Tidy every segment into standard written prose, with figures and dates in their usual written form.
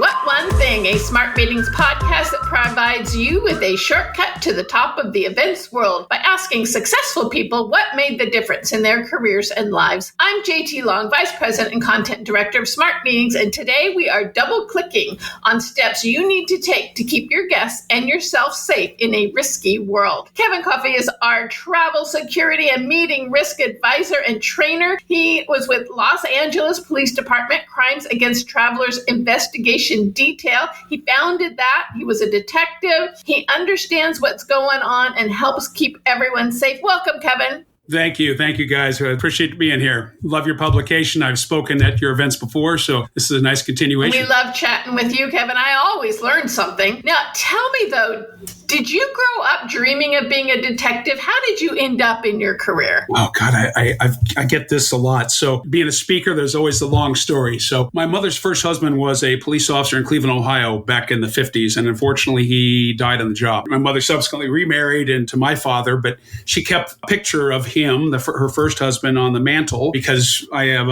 What One Thing, a Smart Meetings podcast that provides you with a shortcut to the top of the events world by asking successful people what made the difference in their careers and lives. I'm JT Long, Vice President and Content Director of Smart Meetings, and today we are double-clicking on steps you need to take to keep your guests and yourself safe in a risky world. Kevin Coffey is our travel security and meeting risk advisor and trainer. He was with Los Angeles Police Department Crimes Against Travelers Investigation Detail. He founded that. He was a detective. He understands what's going on and helps keep everyone safe. Welcome, Kevin. Thank you. Thank you, guys. I appreciate being here. Love your publication. I've spoken at your events before, so this is a nice continuation. We love chatting with you, Kevin. I always learn something. Now, tell me, though, did you grow up dreaming of being a detective? How did you end up in your career? Oh, God, I get this a lot. So being a speaker, there's always the long story. So my mother's first husband was a police officer in Cleveland, Ohio, back in the 50s, and unfortunately, he died on the job. My mother subsequently remarried into my father, but she kept a picture of him, her first husband, on the mantle because I have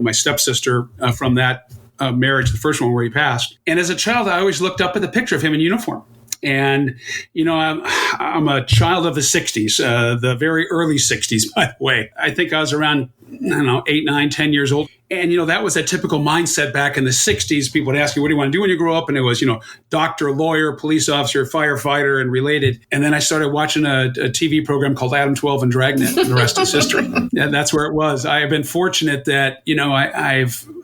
my stepsister from that marriage, the first one where he passed. And as a child, I always looked up at the picture of him in uniform. And, you know, I'm a child of the 60s, the very early 60s, by the way. I think I was around, 8, 9, 10 years old. And, that was a typical mindset back in the 60s. People would ask you, what do you want to do when you grow up? And it was, doctor, lawyer, police officer, firefighter, and related. And then I started watching a TV program called Adam 12 and Dragnet, and the rest is history. Yeah, that's where it was. I have been fortunate that,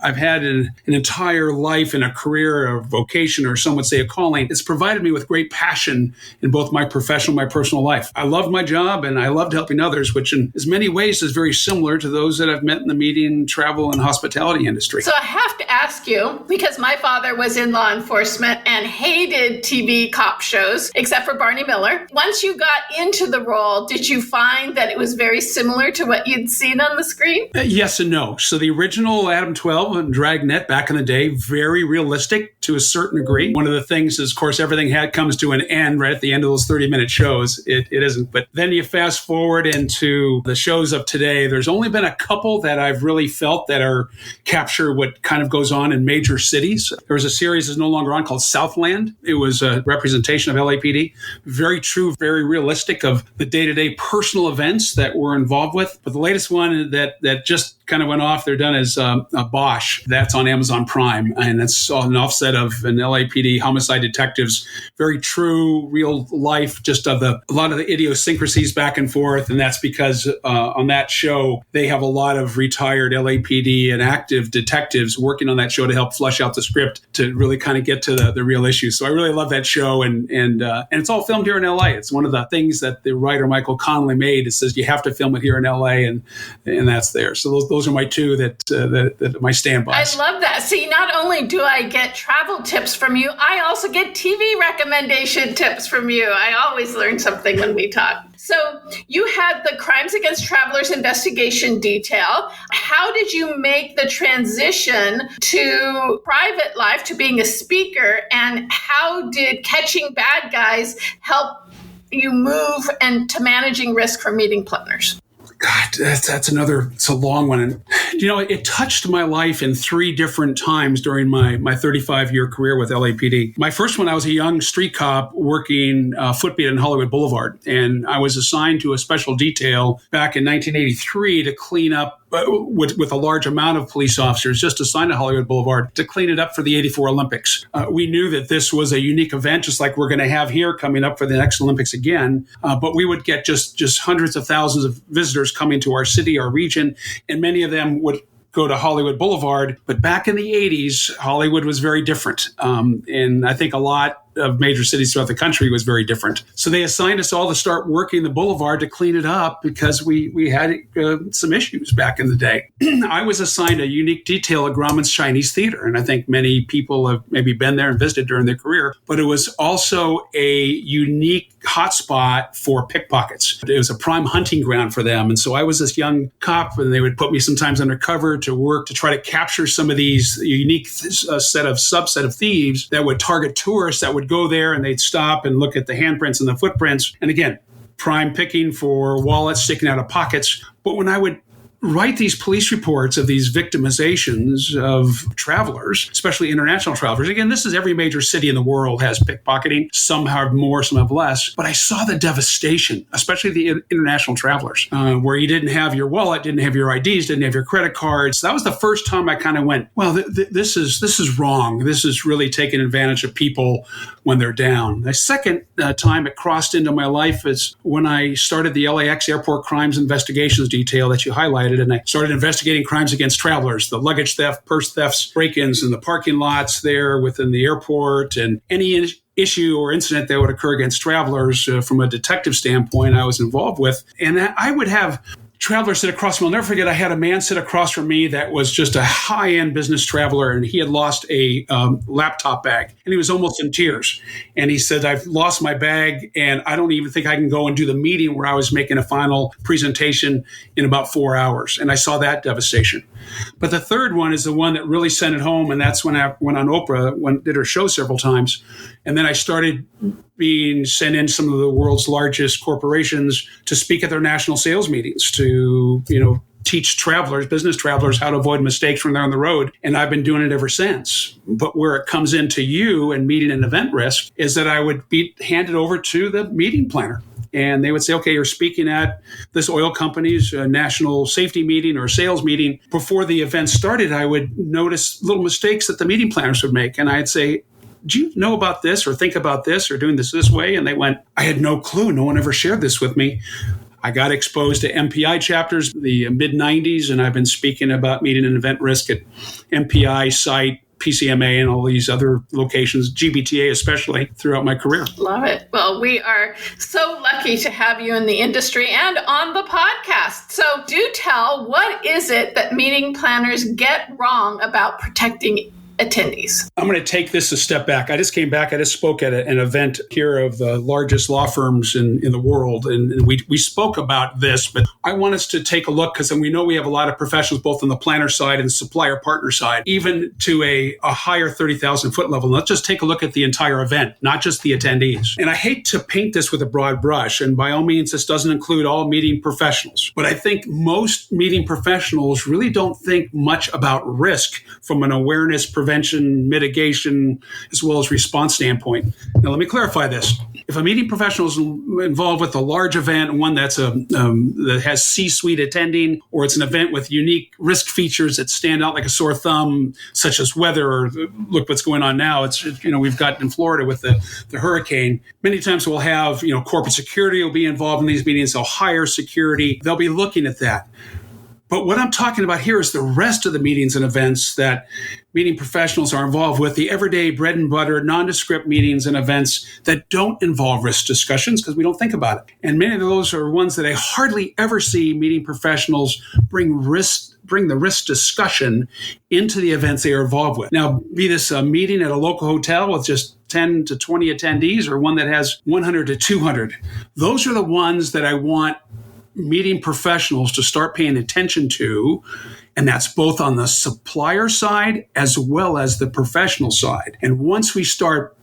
I've had an entire life and a career, a vocation, or some would say a calling. It's provided me with great passion in both my professional and my personal life. I love my job and I loved helping others, which in as many ways is very similar to those that I've met in the media, travel, and hospitality industry. So I have to ask you, because my father was in law enforcement and hated TV cop shows, except for Barney Miller. Once you got into the role, did you find that it was very similar to what you'd seen on the screen? Yes and no. So the original Adam 12 and Dragnet back in the day, very realistic to a certain degree. One of the things is, of course, everything comes to an end right at the end of those 30-minute shows. It isn't. But then you fast forward into the shows of today. There's only been a couple that I've really felt that are capture what kind of goes on in major cities. There was a series that's no longer on called Southland. It was a representation of LAPD. Very true, very realistic of the day-to-day personal events that we're involved with. But the latest one that just kind of went off, they're done as Bosch. That's on Amazon Prime. And that's an offset of an LAPD homicide detectives. Very true, real life, just of a lot of the idiosyncrasies back and forth. And that's because on that show, they have a lot of retired LAPD and active detectives working on that show to help flush out the script to really kind of get to the real issues. So I really love that show. And it's all filmed here in LA. It's one of the things that the writer Michael Connelly made. It says you have to film it here in LA, and that's there. So those are my two that my standbys. I love that. See, not only do I get travel tips from you, I also get TV recommendation tips from you. I always learn something when we talk. So you had the Crimes Against Travelers Investigation Detail. How did you make the transition to private life, to being a speaker, and how did catching bad guys help you move and to managing risk for meeting planners? God, that's another, it's a long one. And, it touched my life in 3 different times during my 35-year career with LAPD. My first one, I was a young street cop working footbeat on Hollywood Boulevard. And I was assigned to a special detail back in 1983 to clean up with a large amount of police officers just assigned to Hollywood Boulevard to clean it up for the 84 Olympics. We knew that this was a unique event, just like we're going to have here coming up for the next Olympics again. But we would get just hundreds of thousands of visitors coming to our city, our region, and many of them would go to Hollywood Boulevard. But back in the 80s, Hollywood was very different. And I think a lot of major cities throughout the country was very different. So they assigned us all to start working the boulevard to clean it up because we had some issues back in the day. I was assigned a unique detail at Grauman's Chinese Theater, and I think many people have maybe been there and visited during their career, but it was also a unique hotspot for pickpockets. It was a prime hunting ground for them. And so I was this young cop, and they would put me sometimes undercover to work to try to capture some of these unique subset of thieves that would target tourists that would go there, and they'd stop and look at the handprints and the footprints. And again, prime picking for wallets sticking out of pockets. But when I would write these police reports of these victimizations of travelers, especially international travelers. Again, this is every major city in the world has pickpocketing. Some have more, some have less. But I saw the devastation, especially the international travelers, where you didn't have your wallet, didn't have your IDs, didn't have your credit cards. That was the first time I kind of went, well, this is wrong. This is really taking advantage of people when they're down. The second time it crossed into my life is when I started the LAX Airport Crimes Investigations Detail that you highlighted, and I started investigating crimes against travelers, the luggage theft, purse thefts, break-ins in the parking lots there within the airport, and any issue or incident that would occur against travelers from a detective standpoint I was involved with. And I would have travelers sit across me. I'll never forget, I had a man sit across from me that was just a high-end business traveler, and he had lost a laptop bag, and he was almost in tears. And he said, I've lost my bag, and I don't even think I can go and do the meeting where I was making a final presentation in about 4 hours. And I saw that devastation. But the third one is the one that really sent it home, and that's when I went on Oprah, did her show several times. And then I started being sent in some of the world's largest corporations to speak at their national sales meetings to, teach travelers, business travelers, how to avoid mistakes when they're on the road. And I've been doing it ever since. But where it comes into you and meeting an event risk is that I would be handed over to the meeting planner. And they would say, okay, you're speaking at this oil company's national safety meeting or sales meeting. Before the event started, I would notice little mistakes that the meeting planners would make. And I'd say, do you know about this or think about this or doing this way? And they went, I had no clue. No one ever shared this with me. I got exposed to MPI chapters the mid-90s, and I've been speaking about meeting an event risk at MPI, site, PCMA, and all these other locations, GBTA especially, throughout my career. Love it. Well, we are so lucky to have you in the industry and on the podcast. So do tell, what is it that meeting planners get wrong about protecting attendees? I'm going to take this a step back. I just came back. I just spoke at an event here of the largest law firms in the world. And we spoke about this, but I want us to take a look because we know we have a lot of professionals, both on the planner side and the supplier partner side, even to a higher 30,000 foot level. Let's just take a look at the entire event, not just the attendees. And I hate to paint this with a broad brush. And by all means, this doesn't include all meeting professionals. But I think most meeting professionals really don't think much about risk from an awareness, prevention, mitigation, as well as response standpoint. Now, let me clarify this. If a meeting professional is involved with a large event, one that's that has C-suite attending, or it's an event with unique risk features that stand out like a sore thumb, such as weather, or look what's going on now. It's, we've got in Florida with the hurricane. Many times we'll have, corporate security will be involved in these meetings. They'll hire security. They'll be looking at that. But what I'm talking about here is the rest of the meetings and events that meeting professionals are involved with, the everyday bread and butter, nondescript meetings and events that don't involve risk discussions because we don't think about it. And many of those are ones that I hardly ever see meeting professionals bring the risk discussion into the events they are involved with. Now, be this a meeting at a local hotel with just 10 to 20 attendees or one that has 100 to 200. Those are the ones that I want meeting professionals to start paying attention to, and that's both on the supplier side as well as the professional side. And once we start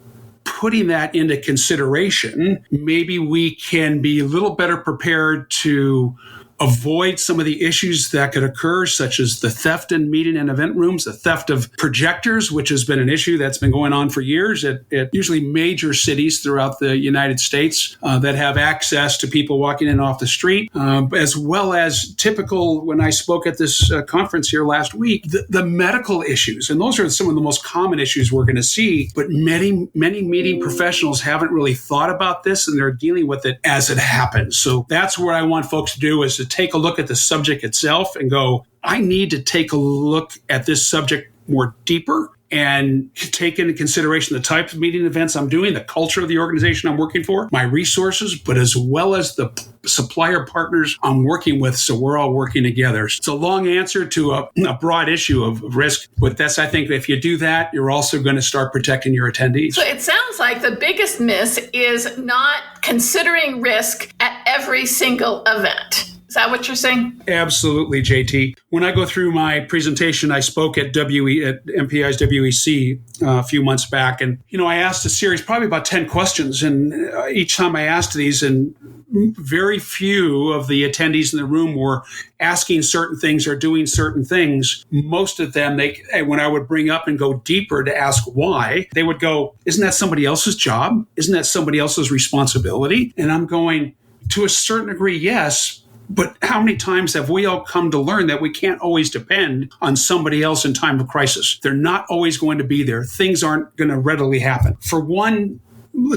putting that into consideration, maybe we can be a little better prepared to avoid some of the issues that could occur, such as the theft in meeting and event rooms, the theft of projectors, which has been an issue that's been going on for years at usually major cities throughout the United States that have access to people walking in off the street, as well as typical, when I spoke at this conference here last week, the medical issues. And those are some of the most common issues we're going to see. But many meeting professionals haven't really thought about this, and they're dealing with it as it happens. So that's where I want folks to do, is to take a look at the subject itself and go, I need to take a look at this subject more deeper and take into consideration the type of meeting events I'm doing, the culture of the organization I'm working for, my resources, but as well as the supplier partners I'm working with, so we're all working together. It's a long answer to a broad issue of risk, but that's, I think, if you do that, you're also going to start protecting your attendees. So it sounds like the biggest miss is not considering risk at every single event. Is that what you're saying? Absolutely, JT. When I go through my presentation, I spoke at MPI's WEC a few months back, and I asked a series, probably about 10 questions, and each time I asked these, and very few of the attendees in the room were asking certain things or doing certain things. Most of them, when I would bring up and go deeper to ask why, they would go, "Isn't that somebody else's job? Isn't that somebody else's responsibility?" And I'm going, to a certain degree, yes. But how many times have we all come to learn that we can't always depend on somebody else in time of crisis? They're not always going to be there. Things aren't going to readily happen. For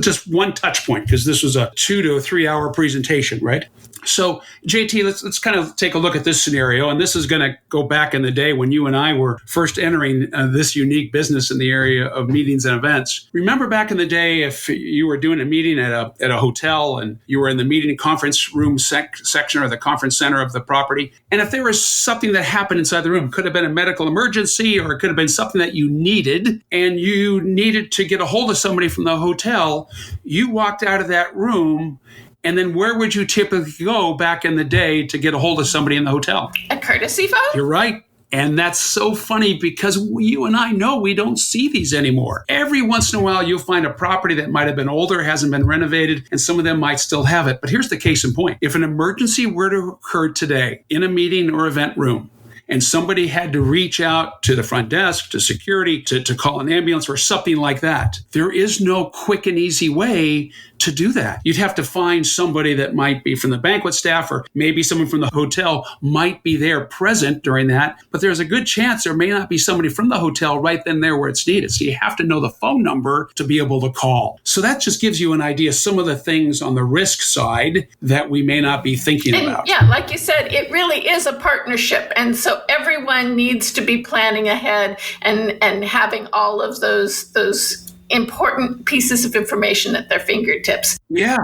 just one touch point, because this was a 2 to 3 hour presentation, right? So, JT, let's kind of take a look at this scenario. And this is going to go back in the day when you and I were first entering this unique business in the area of meetings and events. Remember back in the day, if you were doing a meeting at a hotel and you were in the meeting conference room section or the conference center of the property, and if there was something that happened inside the room, could have been a medical emergency or it could have been something that you needed, and you needed to get a hold of somebody from the hotel, you walked out of that room. And then where would you typically go back in the day to get a hold of somebody in the hotel? A courtesy phone? You're right. And that's so funny because you and I know we don't see these anymore. Every once in a while, you'll find a property that might have been older, hasn't been renovated, and some of them might still have it. But here's the case in point. If an emergency were to occur today in a meeting or event room, and somebody had to reach out to the front desk, to security, to call an ambulance or something like that, there is no quick and easy way to do that. You'd have to find somebody that might be from the banquet staff, or maybe someone from the hotel might be there present during that. But there's a good chance there may not be somebody from the hotel right then there where it's needed. So you have to know the phone number to be able to call. So that just gives you an idea of some of the things on the risk side that we may not be thinking about. Yeah, like you said, it really is a partnership. And so everyone needs to be planning ahead and having all of those important pieces of information at their fingertips. Yeah,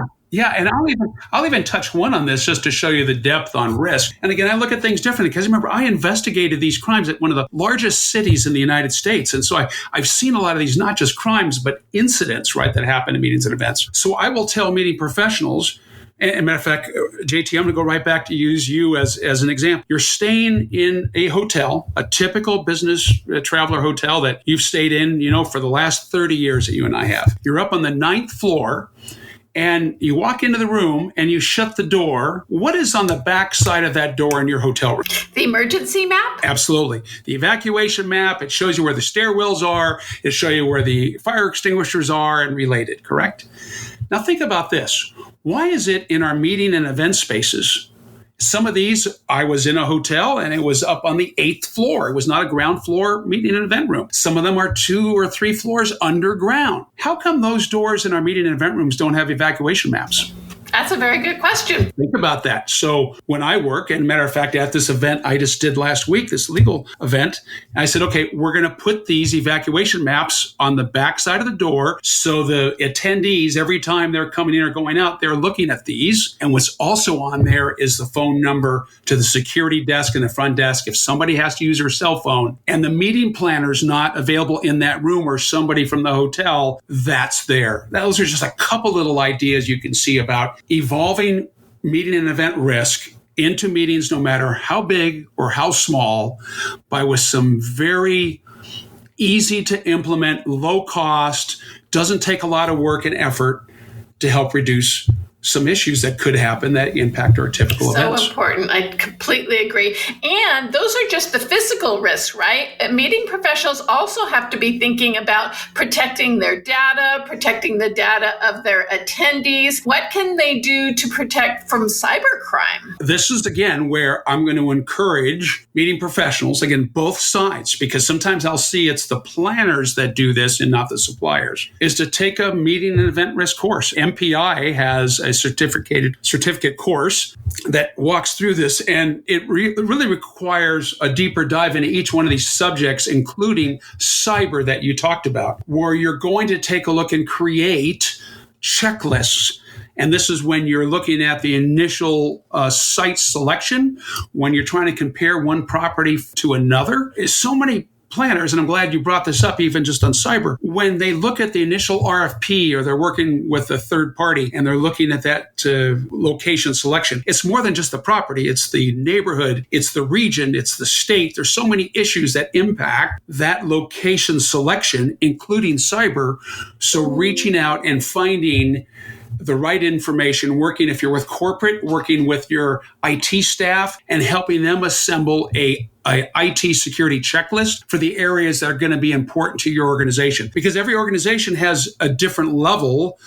and I'll even touch one on this just to show you the depth on risk. And again, I look at things differently because remember, I investigated these crimes at one of the largest cities in the United States. And so I've seen a lot of these, not just crimes, but incidents, right, that happen in meetings and events. So I will tell meeting professionals, and matter of fact, JT, I'm going to go right back to use you as an example. You're staying in a hotel, a typical business traveler hotel that you've stayed in, for the last 30 years that you and I have. You're up on the 9th floor, and you walk into the room and you shut the door. What is on the back side of that door in your hotel room? The emergency map? Absolutely. The evacuation map. It shows you where the stairwells are. It shows you where the fire extinguishers are and related, correct? Now think about this. Why is it in our meeting and event spaces, some of these, I was in a hotel and it was up on the 8th floor. It was not a ground floor meeting and event room. Some of them are 2 or 3 floors underground. How come those doors in our meeting and event rooms don't have evacuation maps? That's a very good question. Think about that. So when I work, and matter of fact, at this event I just did last week, this legal event, I said, okay, we're going to put these evacuation maps on the back side of the door. So the attendees, every time they're coming in or going out, they're looking at these. And what's also on there is the phone number to the security desk and the front desk. If somebody has to use their cell phone and the meeting planner's not available in that room or somebody from the hotel, that's there. Those are just a couple little ideas you can see about evolving meeting and event risk into meetings, no matter how big or how small, with some very easy to implement, low cost, doesn't take a lot of work and effort to help reduce some issues that could happen that impact our typical events. So important. I completely agree. And those are just the physical risks, right? Meeting professionals also have to be thinking about protecting their data, protecting the data of their attendees. What can they do to protect from cybercrime? This is, again, where I'm going to encourage meeting professionals, again, both sides, because sometimes I'll see it's the planners that do this and not the suppliers, is to take a meeting and event risk course. MPI has a certificate course that walks through this, and it really requires a deeper dive into each one of these subjects, including cyber that you talked about, where you're going to take a look and create checklists. And this is when you're looking at the initial site selection, when you're trying to compare one property to another. So many planners, and I'm glad you brought this up even just on cyber, when they look at the initial RFP or they're working with a third party and they're looking at that location selection, it's more than just the property. It's the neighborhood, it's the region, it's the state. There's so many issues that impact that location selection, including cyber. So reaching out and finding the right information, working, if you're with corporate, working with your IT staff and helping them assemble a IT security checklist for the areas that are going to be important to your organization. Because every organization has a different level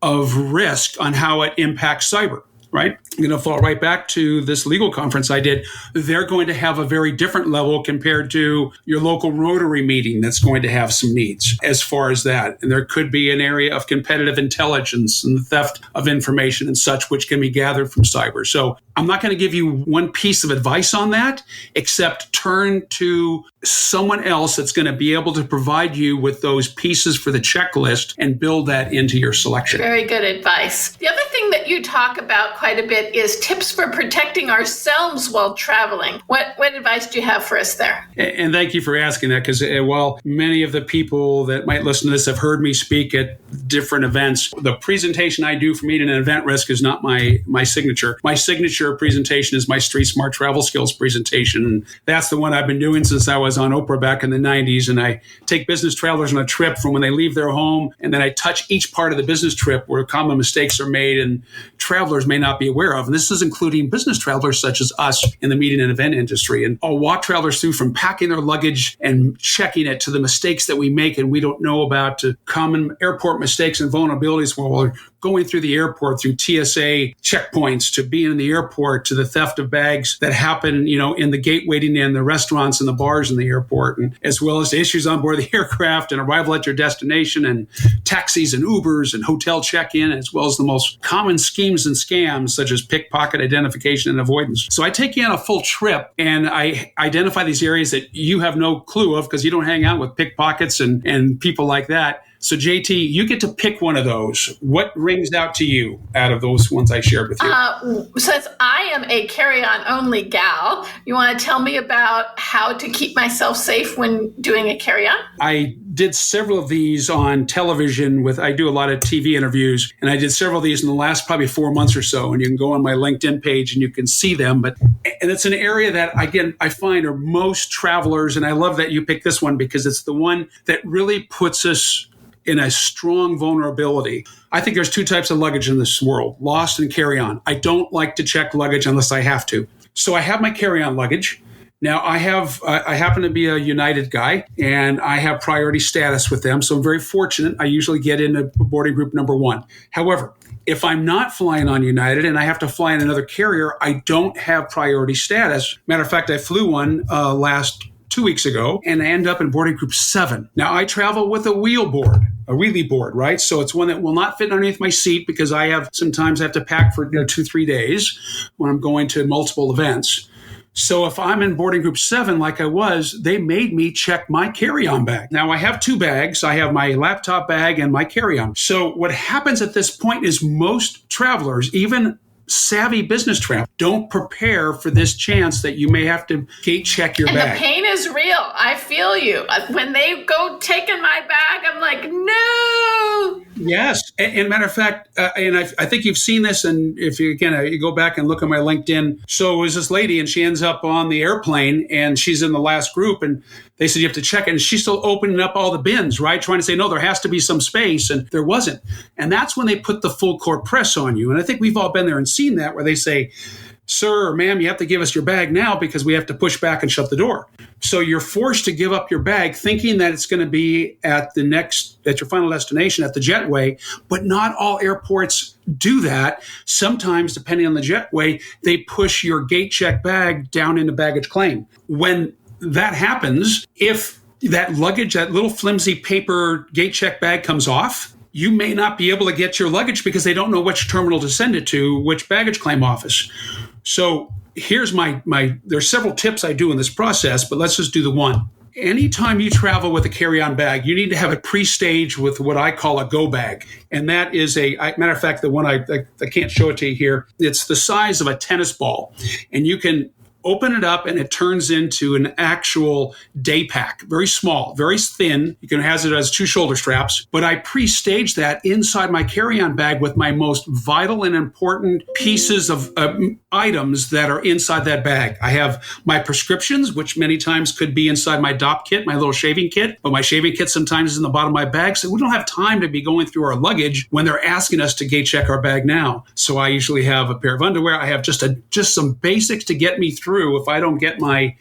of risk on how it impacts cyber. Right? I'm going to fall right back to this legal conference I did. They're going to have a very different level compared to your local Rotary meeting that's going to have some needs as far as that. And there could be an area of competitive intelligence and the theft of information and such, which can be gathered from cyber. So I'm not going to give you one piece of advice on that, except turn to someone else that's going to be able to provide you with those pieces for the checklist and build that into your selection. Very good advice. The other thing that you talk about quite a bit is tips for protecting ourselves while traveling. What advice do you have for us there? And thank you for asking that, because while many of the people that might listen to this have heard me speak at different events, the presentation I do for meeting an event risk is not my signature. My signature presentation is my Street Smart Travel Skills presentation. And that's the one I've been doing since I was on Oprah back in the 90s. And I take business travelers on a trip from when they leave their home, and then I touch each part of the business trip where common mistakes are made and travelers may not be aware of. And this is including business travelers such as us in the meeting and event industry. And I'll walk travelers through from packing their luggage and checking it to the mistakes that we make and we don't know about, to common airport mistakes and vulnerabilities where we're going through the airport, through TSA checkpoints, to being in the airport, to the theft of bags that happen, in the gate waiting in the restaurants and the bars in the airport, and as well as the issues on board the aircraft and arrival at your destination and taxis and Ubers and hotel check-in, as well as the most common schemes and scams such as pickpocket identification and avoidance. So I take you on a full trip and I identify these areas that you have no clue of because you don't hang out with pickpockets and people like that. So JT, you get to pick one of those. What rings out to you out of those ones I shared with you? Since I am a carry-on only gal, you want to tell me about how to keep myself safe when doing a carry-on? I did several of these on television I do a lot of TV interviews, and I did several of these in the last probably 4 months or so, and you can go on my LinkedIn page and you can see them. And it's an area that, again, I find are most travelers, and I love that you picked this one because it's the one that really puts us in a strong vulnerability. I think there's two types of luggage in this world, lost and carry-on. I don't like to check luggage unless I have to. So I have my carry-on luggage. Now I happen to be a United guy and I have priority status with them. So I'm very fortunate. I usually get into boarding group number 1. However, if I'm not flying on United and I have to fly in another carrier, I don't have priority status. Matter of fact, I flew one last 2 weeks ago, and I end up in boarding group 7. Now, I travel with a wheelie board, right? So it's one that will not fit underneath my seat because sometimes I have to pack for 2-3 days when I'm going to multiple events. So if I'm in boarding group 7, like I was, they made me check my carry-on bag. Now, I have 2 bags. I have my laptop bag and my carry-on. So what happens at this point is most travelers, even savvy business travel, don't prepare for this chance that you may have to gate check your bag. And the pain is real. I feel you. When they go taking my bag, I'm like, no. Yes. And matter of fact, and I think you've seen this, and if you go back and look at my LinkedIn. So it was this lady, and she ends up on the airplane, and she's in the last group, and they said you have to check it. And she's still opening up all the bins, right? Trying to say, no, there has to be some space. And there wasn't. And that's when they put the full court press on you. And I think we've all been there and seen that, where they say, sir or ma'am, you have to give us your bag now because we have to push back and shut the door. So you're forced to give up your bag thinking that it's going to be at your final destination at the jetway, but not all airports do that. Sometimes, depending on the jetway, they push your gate check bag down into baggage claim. When that happens, if that luggage, that little flimsy paper gate check bag comes off, you may not be able to get your luggage because they don't know which terminal to send it to, which baggage claim office. So here's there's several tips I do in this process, but let's just do the one. Anytime you travel with a carry-on bag, you need to have it pre-staged with what I call a go bag. And that is matter of fact, the one I can't show it to you here. It's the size of a tennis ball. And you can open it up, and it turns into an actual day pack. Very small, very thin. You can have it as 2 shoulder straps. But I pre-staged that inside my carry-on bag with my most vital and important pieces of items that are inside that bag. I have my prescriptions, which many times could be inside my DOP kit, my little shaving kit. But my shaving kit sometimes is in the bottom of my bag. So we don't have time to be going through our luggage when they're asking us to gate check our bag now. So I usually have a pair of underwear. I have just some basics to get me through if I don't get my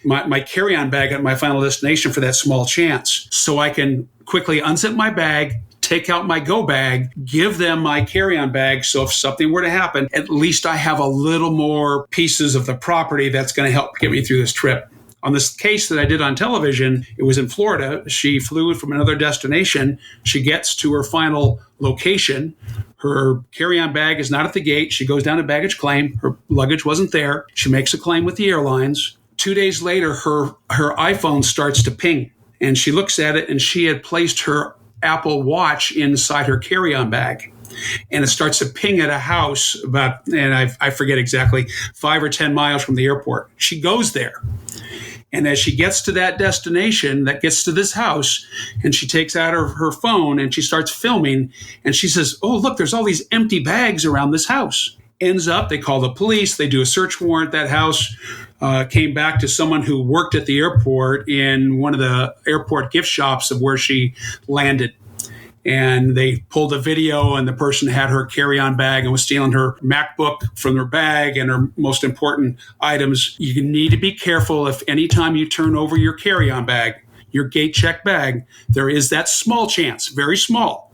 carry-on bag at my final destination for that small chance. So I can quickly unzip my bag, take out my go bag, give them my carry-on bag. So if something were to happen, at least I have a little more pieces of the property that's going to help get me through this trip. On this case that I did on television, it was in Florida. She flew from another destination. She gets to her final location. Her carry-on bag is not at the gate. She goes down to baggage claim. Her luggage wasn't there. She makes a claim with the airlines. 2 days later, her iPhone starts to ping. And she looks at it, and she had placed her Apple Watch inside her carry-on bag. And it starts to ping at a house about, and I forget exactly, 5 or 10 miles from the airport. She goes there. And as she gets to that destination, that gets to this house, and she takes out her phone and she starts filming, and she says, oh, look, there's all these empty bags around this house. Ends up, they call the police, they do a search warrant. That house came back to someone who worked at the airport in one of the airport gift shops of where she landed. And they pulled a video, and the person had her carry-on bag and was stealing her MacBook from her bag and her most important items. You need to be careful if anytime you turn over your carry-on bag, your gate check bag, there is that small chance, very small,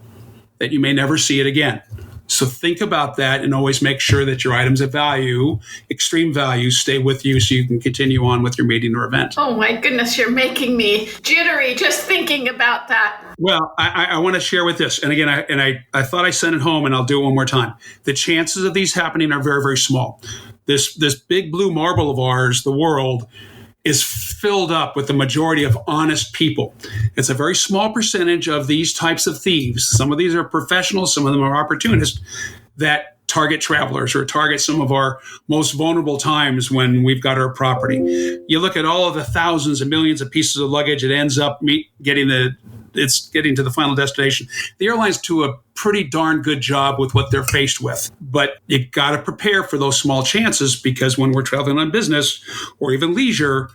that you may never see it again. So think about that and always make sure that your items of value, extreme value, stay with you so you can continue on with your meeting or event. Oh my goodness, you're making me jittery just thinking about that. Well, I want to share with this. And again, I thought I sent it home, and I'll do it one more time. The chances of these happening are very, very small. This big blue marble of ours, the world, is filled up with the majority of honest people. It's a very small percentage of these types of thieves. Some of these are professionals, some of them are opportunists that target travelers or target some of our most vulnerable times when we've got our property. You look at all of the thousands and millions of pieces of luggage, it ends up getting to the final destination. The airlines do a pretty darn good job with what they're faced with. But you got to prepare for those small chances, because when we're traveling on business or even leisure,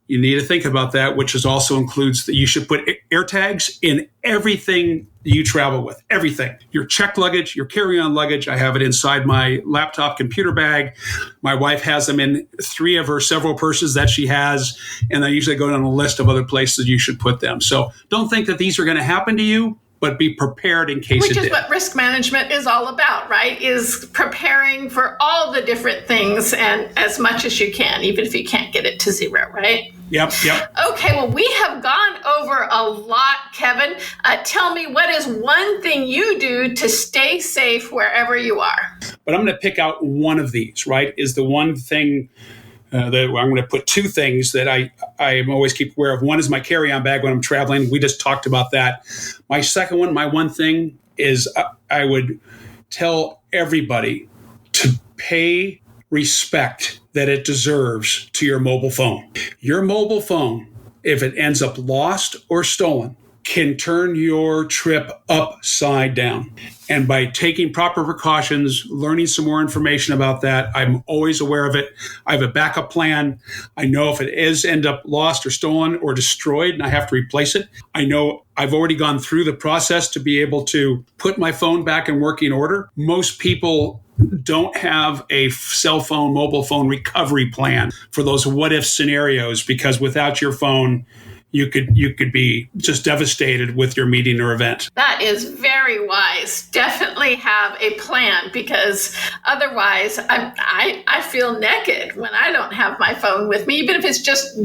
you need to think about that, which also includes that you should put air tags in everything you travel with, everything. Your checked luggage, your carry-on luggage. I have it inside my laptop computer bag. My wife has them in 3 of her several purses that she has, and I usually go down a list of other places you should put them. So don't think that these are going to happen to you, but be prepared in case it did. Which is what risk management is all about, right? Is preparing for all the different things and as much as you can, even if you can't get it to 0, right? Yep. Okay, well, we have gone over a lot, Kevin. Tell me, what is one thing you do to stay safe wherever you are? But I'm going to pick out one of these, right? Is the one thing that I'm going to put 2 things that I always keep aware of. One is my carry-on bag when I'm traveling. We just talked about that. My second one, my one thing is I would tell everybody to pay respect that it deserves to your mobile phone. Your mobile phone, if it ends up lost or stolen, can turn your trip upside down. And by taking proper precautions, learning some more information about that, I'm always aware of it. I have a backup plan. I know if it is end up lost or stolen or destroyed and I have to replace it, I know I've already gone through the process to be able to put my phone back in working order. Most people don't have a cell phone, mobile phone recovery plan for those what-if scenarios, because without your phone, you could be just devastated with your meeting or event. That is very wise. Definitely have a plan, because otherwise I feel naked when I don't have my phone with me, even if it's just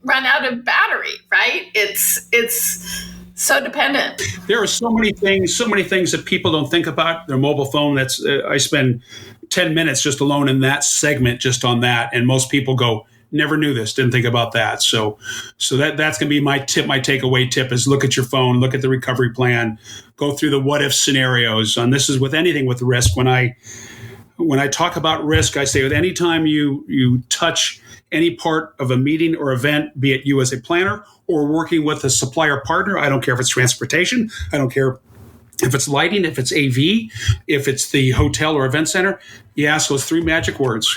run out of battery, right? It's so dependent. There are so many things that people don't think about. Their mobile phone, that's I spend 10 minutes just alone in that segment, just on that. And most people go, never knew this, didn't think about that. So that's going to be my tip. My takeaway tip is look at your phone, look at the recovery plan, go through the what if scenarios. And this is with anything with risk. When I talk about risk, I say with any time you touch any part of a meeting or event, be it you as a planner or working with a supplier partner. I don't care if it's transportation. I don't care if it's lighting, if it's AV, if it's the hotel or event center. You ask those three magic words.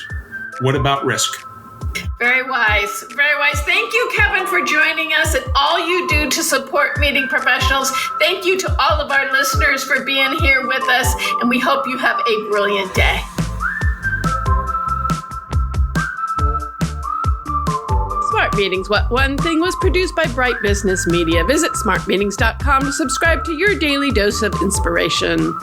What about risk? Very wise. Very wise. Thank you, Kevin, for joining us and all you do to support meeting professionals. Thank you to all of our listeners for being here with us, and we hope you have a brilliant day. Smart Meetings, What One Thing was produced by Bright Business Media. Visit smartmeetings.com to subscribe to your daily dose of inspiration.